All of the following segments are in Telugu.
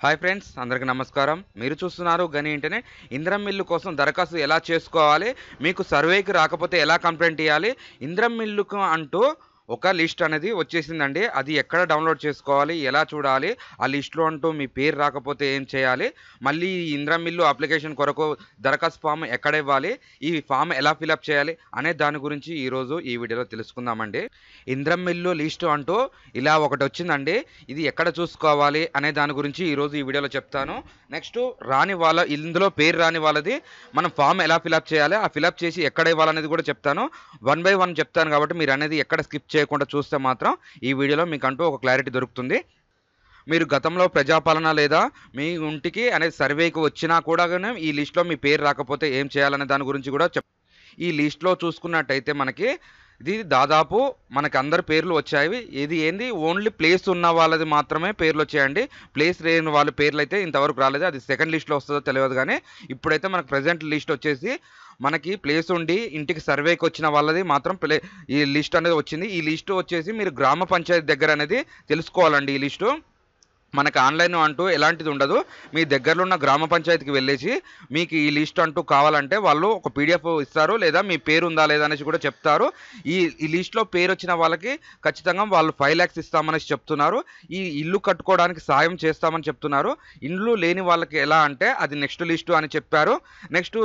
హాయ్ ఫ్రెండ్స్, అందరికీ నమస్కారం. మీరు చూస్తున్నారు గని ఇంటర్నెట్. ఇంద్రం మిల్లు కోసం దరఖాస్తు ఎలా చేసుకోవాలి, మీకు సర్వేకి రాకపోతే ఎలా కంప్లైంట్ ఇయ్యాలి, ఇంద్రం మిల్లుకు అంటూ ఒక లిస్ట్ అనేది వచ్చేసిందండి. అది ఎక్కడ డౌన్లోడ్ చేసుకోవాలి, ఎలా చూడాలి, ఆ లిస్టులో అంటూ మీ పేరు రాకపోతే ఏం చేయాలి, మళ్ళీ ఈ ఇంద్రం మిల్లు అప్లికేషన్ కొరకు దరఖాస్తు ఫామ్ ఎక్కడ ఇవ్వాలి, ఈ ఫామ్ ఎలా ఫిలప్ చేయాలి అనే దాని గురించి ఈరోజు ఈ వీడియోలో తెలుసుకుందామండి. ఇంద్రం మిల్లు లిస్టు అంటూ ఇలా ఒకటి వచ్చిందండి. ఇది ఎక్కడ చూసుకోవాలి అనే దాని గురించి ఈరోజు ఈ వీడియోలో చెప్తాను. నెక్స్ట్ ఇందులో పేరు రాని వాళ్ళది మనం ఫామ్ ఎలా ఫిలప్ చేయాలి, ఆ ఫిలప్ చేసి ఎక్కడ ఇవ్వాలనేది కూడా చెప్తాను. 1 బై 1 చెప్తాను కాబట్టి మీరు అనేది ఎక్కడ స్కిప్ చేయకుండా చూస్తే మాత్రం ఈ వీడియోలో మీకంటూ ఒక క్లారిటీ దొరుకుతుంది. మీరు గతంలో ప్రజాపాలన లేదా మీ ఇంటికి అనేది సర్వేకి వచ్చినా కూడా ఈ లిస్టులో మీ పేరు రాకపోతే ఏం చేయాలనే దాని గురించి కూడా ఈ లిస్టులో చూసుకున్నట్టయితే మనకి ఇది దాదాపు మనకి అందరి పేర్లు వచ్చాయి. ఇది ఏంది, ఓన్లీ ప్లేస్ ఉన్న వాళ్ళది మాత్రమే పేర్లు వచ్చాయండి. ప్లేస్ లేని వాళ్ళ పేర్లు అయితే ఇంతవరకు రాలేదు. అది సెకండ్ లిస్ట్లో వస్తుందో తెలియదు, కానీ ఇప్పుడైతే మనకు ప్రజెంట్ లిస్ట్ వచ్చేసి మనకి ప్లేస్ ఉండి ఇంటికి సర్వేకి వచ్చిన వాళ్ళది మాత్రం ఈ లిస్ట్ అనేది వచ్చింది. ఈ లిస్టు వచ్చేసి మీరు గ్రామ పంచాయతీ దగ్గర అనేది తెలుసుకోవాలండి. ఈ లిస్టు మనకి ఆన్లైన్ అంటూ ఎలాంటిది ఉండదు. మీ దగ్గరలో ఉన్న గ్రామ పంచాయతీకి వెళ్ళేసి మీకు ఈ లిస్ట్ అంటూ కావాలంటే వాళ్ళు ఒక పీడిఎఫ్ ఇస్తారు, లేదా మీ పేరు ఉందా లేదా అనేసి కూడా చెప్తారు. ఈ లిస్ట్లో పేరు వచ్చిన వాళ్ళకి ఖచ్చితంగా వాళ్ళు 5 lakhs ఇస్తామనేసి చెప్తున్నారు. ఈ ఇల్లు కట్టుకోవడానికి సాయం చేస్తామని చెప్తున్నారు. ఇల్లు లేని వాళ్ళకి ఎలా అంటే అది నెక్స్ట్ లిస్టు అని చెప్పారు. నెక్స్ట్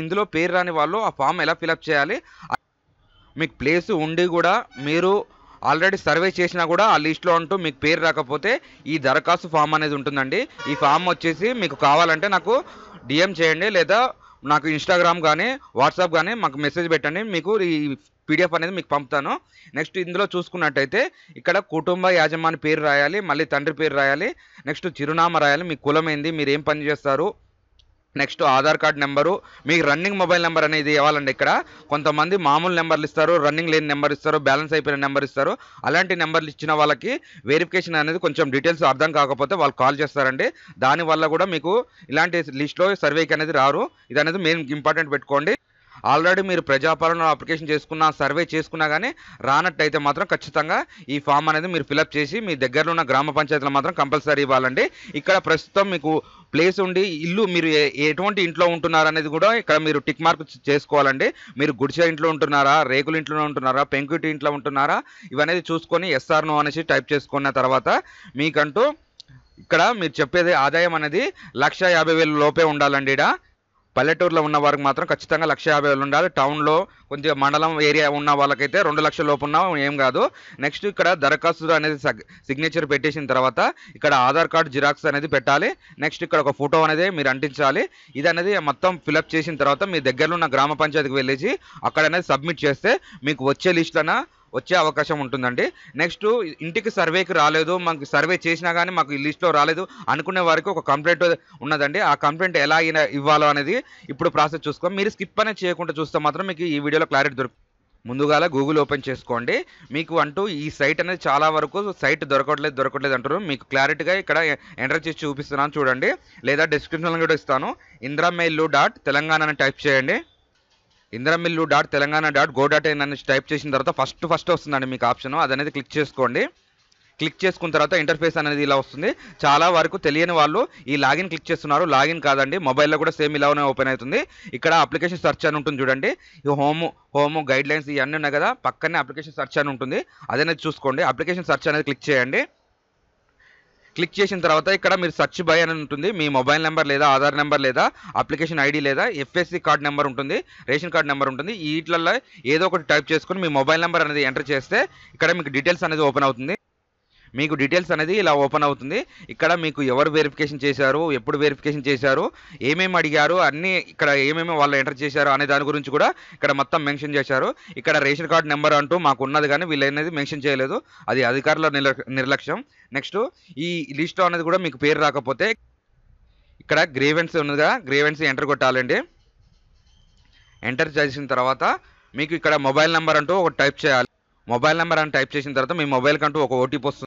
ఇందులో పేరు రాని వాళ్ళు ఆ ఫామ్ ఎలా ఫిలప్ చేయాలి, మీకు ప్లేస్ ఉండి కూడా మీరు ఆల్రెడీ సర్వే చేసినా కూడా ఆ లిస్ట్లో అంటూ మీకు పేరు రాకపోతే ఈ దరఖాస్తు ఫామ్ అనేది ఉంటుందండి. ఈ ఫామ్ వచ్చేసి మీకు కావాలంటే నాకు డిఎం చేయండి, లేదా నాకు ఇన్స్టాగ్రామ్ కానీ వాట్సాప్ కానీ మాకు మెసేజ్ పెట్టండి. మీకు ఈ పీడిఎఫ్ అనేది మీకు పంపుతాను. నెక్స్ట్ ఇందులో చూసుకున్నట్టయితే ఇక్కడ కుటుంబ యాజమాని పేరు రాయాలి, మళ్ళీ తండ్రి పేరు రాయాలి, నెక్స్ట్ చిరునామా రాయాలి, మీ కులం ఏంది, మీరు ఏం పని చేస్తారు, నెక్స్ట్ ఆధార్ కార్డ్ నెంబరు, మీకు రన్నింగ్ మొబైల్ నెంబర్ అనేది ఇవ్వాలండి. ఇక్కడ కొంతమంది మామూలు నెంబర్లు ఇస్తారు, రన్నింగ్ లేని నెంబర్ ఇస్తారు, బ్యాలెన్స్ అయిపోయిన నెంబర్ ఇస్తారు. అలాంటి నెంబర్లు ఇచ్చిన వాళ్ళకి వెరిఫికేషన్ అనేది కొంచెం డీటెయిల్స్ అర్థం కాకపోతే వాళ్ళు కాల్ చేస్తారండి. దానివల్ల కూడా మీకు ఇలాంటి లిస్ట్లో సర్వేకి అనేది రారు. ఇది అనేది మెయిన్ ఇంపార్టెంట్ పెట్టుకోండి. ఆల్రెడీ మీరు ప్రజాపాలన అప్లికేషన్ చేసుకున్నా, సర్వే చేసుకున్నా కానీ రానట్టయితే మాత్రం ఖచ్చితంగా ఈ ఫామ్ అనేది మీరు ఫిలప్ చేసి మీ దగ్గరలో ఉన్న గ్రామ పంచాయతీలో మాత్రం కంపల్సరీ ఇవ్వాలండి. ఇక్కడ ప్రస్తుతం మీకు ప్లేస్ ఉండి ఇల్లు మీరు ఎటువంటి ఇంట్లో ఉంటున్నారు అనేది కూడా ఇక్కడ మీరు టిక్ మార్క్ చేసుకోవాలండి. మీరు గుడిసె ఇంట్లో ఉంటున్నారా, రేకుల ఇంట్లో ఉంటున్నారా, పెంకుటి ఇంట్లో ఉంటున్నారా, ఇవనేది చూసుకొని ఎస్ఆర్ నో అనేసి టైప్ చేసుకున్న తర్వాత మీకంటూ ఇక్కడ మీరు చెప్పేది ఆదాయం అనేది 1,50,000 లోపే ఉండాలండి. ఇక్కడ పల్లెటూరులో ఉన్న వారికి మాత్రం ఖచ్చితంగా 1,50,000 ఉండాలి. టౌన్లో కొంచెం మండలం ఏరియా ఉన్న వాళ్ళకైతే 2 లక్షల లోపు ఉన్నా ఏం కాదు. నెక్స్ట్ ఇక్కడ దరఖాస్తు అనేది సిగ్నేచర్ పెట్టేసిన తర్వాత ఇక్కడ ఆధార్ కార్డు జిరాక్స్ అనేది పెట్టాలి. నెక్స్ట్ ఇక్కడ ఒక ఫోటో అనేది మీరు అంటించాలి. ఇది అనేది మొత్తం ఫిలప్ చేసిన తర్వాత మీ దగ్గరలో ఉన్న గ్రామ పంచాయతీకి వెళ్ళేసి అక్కడ అనేది సబ్మిట్ చేస్తే మీకు వచ్చే లిస్టులన వచ్చే అవకాశం ఉంటుందండి. నెక్స్ట్ ఇంటికి సర్వేకి రాలేదు, మాకు సర్వే చేసినా కానీ మాకు ఈ లిస్ట్లో రాలేదు అనుకునే వారికి ఒక కంప్లైంట్ ఉన్నదండి. ఆ కంప్లైంట్ ఎలా ఇవ్వాలో అనేది ఇప్పుడు ప్రాసెస్ చూసుకో. మీరు స్కిప్ అనేది చేయకుండా చూస్తే మాత్రం మీకు ఈ వీడియోలో క్లారిటీ దొరుకుతుంది. ముందుగాల గూగుల్ ఓపెన్ చేసుకోండి. మీకు అంటూ ఈ సైట్ అనేది చాలా వరకు సైట్ దొరకట్లేదు అంటారు. మీకు క్లారిటీగా ఇక్కడ ఎంటర్ చేసి చూపిస్తున్నాను చూడండి, లేదా డిస్క్రిప్షన్లో కూడా ఇస్తాను. indramellu.telangana అని టైప్ చేయండి. indramellu.telangana.go.in అని టైప్ చేసిన తర్వాత ఫస్ట్ వస్తుందండి మీకు ఆప్షన్, అది అనేది క్లిక్ చేసుకోండి. క్లిక్ చేసుకున్న తర్వాత ఇంటర్ఫేస్ అనేది ఇలా వస్తుంది. చాలా వరకు తెలియని వాళ్ళు ఈ లాగిన్ క్లిక్ చేస్తున్నారు. లాగిన్ కాదండి, మొబైల్లో కూడా సేమ్ ఇలానే ఓపెన్ అవుతుంది. ఇక్కడ అప్లికేషన్ సెర్చ్ అని ఉంటుంది చూడండి. ఈ హోమ్ గైడ్ లైన్స్ ఇవన్నీ ఉన్నాయి కదా, పక్కనే అప్లికేషన్ సెర్చ్ అని ఉంటుంది, అదనేది చూసుకోండి. అప్లికేషన్ సెర్చ్ అనేది క్లిక్ చేయండి. క్లిక్ చేసిన తర్వాత ఇక్కడ మీరు సెర్చ్ బై అని ఉంటుంది. మీ మొబైల్ నెంబర్ లేదా ఆధార్ నెంబర్ లేదా అప్లికేషన్ ఐడి లేదా ఎఫ్ఎస్సి కార్డ్ నెంబర్ ఉంటుంది, రేషన్ కార్డ్ నెంబర్ ఉంటుంది. వీటిల్లో ఏదో ఒకటి టైప్ చేసుకుని మీ మొబైల్ నెంబర్ అనేది ఎంటర్ చేస్తే ఇక్కడ మీకు డీటెయిల్స్ అనేది ఓపెన్ అవుతుంది. మీకు డీటెయిల్స్ అనేది ఇలా ఓపెన్ అవుతుంది. ఇక్కడ మీకు ఎవరు వెరిఫికేషన్ చేశారు, ఎప్పుడు వెరిఫికేషన్ చేశారు, ఏమేమి అడిగారు, అన్నీ ఇక్కడ ఏమేమి వాళ్ళు ఎంటర్ చేశారు అనే దాని గురించి కూడా ఇక్కడ మొత్తం మెన్షన్ చేశారు. ఇక్కడ రేషన్ కార్డ్ నెంబర్ అంటూ మాకు ఉన్నది కానీ వీళ్ళు అనేది మెన్షన్ చేయలేదు, అది అధికారుల నిర్లక్ష్యం. నెక్స్ట్ ఈ లిస్ట్లో అనేది కూడా మీకు పేరు రాకపోతే ఇక్కడ గ్రీవెన్స్ ఉన్నదిగా, గ్రీవెన్స్ ఎంటర్ కొట్టాలండి. ఎంటర్ చేసిన తర్వాత మీకు ఇక్కడ మొబైల్ నెంబర్ అంటూ ఒకటి టైప్ చేయాలి. మొబైల్ నెంబర్ అని టైప్ చేసిన తర్వాత మీ మొబైల్కి అంటూ ఒక ఓటీపీ వస్తుంది.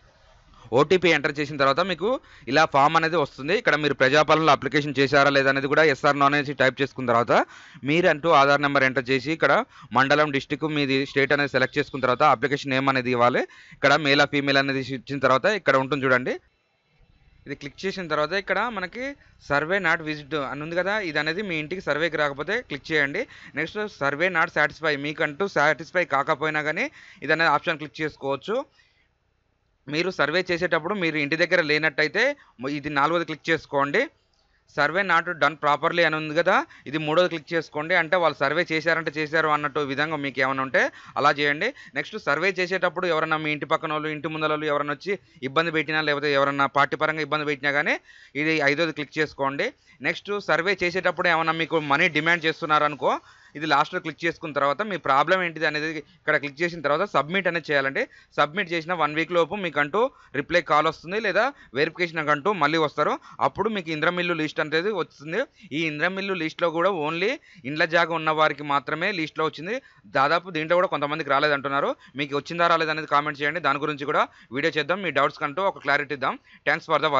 ఓటీపీ ఎంటర్ చేసిన తర్వాత మీకు ఇలా ఫామ్ అనేది వస్తుంది. ఇక్కడ మీరు ప్రజాపాలనలో అప్లికేషన్ చేశారా లేదా అనేది కూడా ఎస్ఆర్ నో అనేసి టైప్ చేసుకున్న తర్వాత మీరంటూ ఆధార్ నెంబర్ ఎంటర్ చేసి ఇక్కడ మండలం, డిస్టిక్, మీది స్టేట్ అనేది సెలెక్ట్ చేసుకున్న తర్వాత అప్లికేషన్ నేమ్ అనేది ఇవ్వాలి. ఇక్కడ మేల్ ఫీమేల్ అనేది ఇచ్చిన తర్వాత ఇక్కడ ఉంటుంది చూడండి, ఇది క్లిక్ చేసిన తర్వాత ఇక్కడ మనకి సర్వే నాట్ విజిట్ అని ఉంది కదా, ఇది అనేది మీ ఇంటికి సర్వేకి రాకపోతే క్లిక్ చేయండి. నెక్స్ట్ సర్వే నాట్ సాటిస్ఫై, మీకంటూ సాటిస్ఫై కాకపోయినా కానీ ఇది అనేది ఆప్షన్ క్లిక్ చేసుకోవచ్చు. మీరు సర్వే చేసేటప్పుడు మీరు ఇంటి దగ్గర లేనట్టయితే ఇది 4వది క్లిక్ చేసుకోండి. సర్వే నాట్ డన్ ప్రాపర్లీ అని ఉంది కదా, ఇది 3వది క్లిక్ చేసుకోండి. అంటే వాళ్ళు సర్వే చేశారంటే చేశారు అన్నట్టు విధంగా మీకు ఏమైనా ఉంటే అలా చేయండి. నెక్స్ట్ సర్వే చేసేటప్పుడు ఎవరన్నా మీ ఇంటి పక్కన వాళ్ళు, ఇంటి ముందర వాళ్ళు ఎవరైనా వచ్చి ఇబ్బంది పెట్టినా, లేకపోతే ఎవరన్నా పార్టీ పరంగా ఇబ్బంది పెట్టినా కానీ ఇది 5వది క్లిక్ చేసుకోండి. నెక్స్ట్ సర్వే చేసేటప్పుడు ఏమన్నా మీకు మనీ డిమాండ్ చేస్తున్నారనుకో, ఇది లాస్ట్లో క్లిక్ చేసుకున్న తర్వాత మీ ప్రాబ్లం ఏంటిది అనేది ఇక్కడ క్లిక్ చేసిన తర్వాత సబ్మిట్ అనేది చేయాలండి. సబ్మిట్ చేసిన 1 వీక్ లోపు మీకంటూ రిప్లై కాల్ వస్తుంది, లేదా వెరిఫికేషన్ అంటూ మళ్ళీ వస్తారు. అప్పుడు మీకు ఇంద్రమిల్లు లిస్ట్ అనేది వస్తుంది. ఈ ఇంద్రమిల్లు లిస్ట్లో కూడా ఓన్లీ ఇండ్ల జాగా ఉన్న వారికి మాత్రమే లిస్ట్లో వచ్చింది. దాదాపు దీంట్లో కూడా కొంతమందికి రాలేదంటున్నారు. మీకు వచ్చిందా రాలేదనేది కామెంట్ చేయండి. దాని గురించి కూడా వీడియో చేద్దాం. మీ డౌట్స్ కంటూ ఒక క్లారిటీ ఇద్దాం. Thanks for the watching.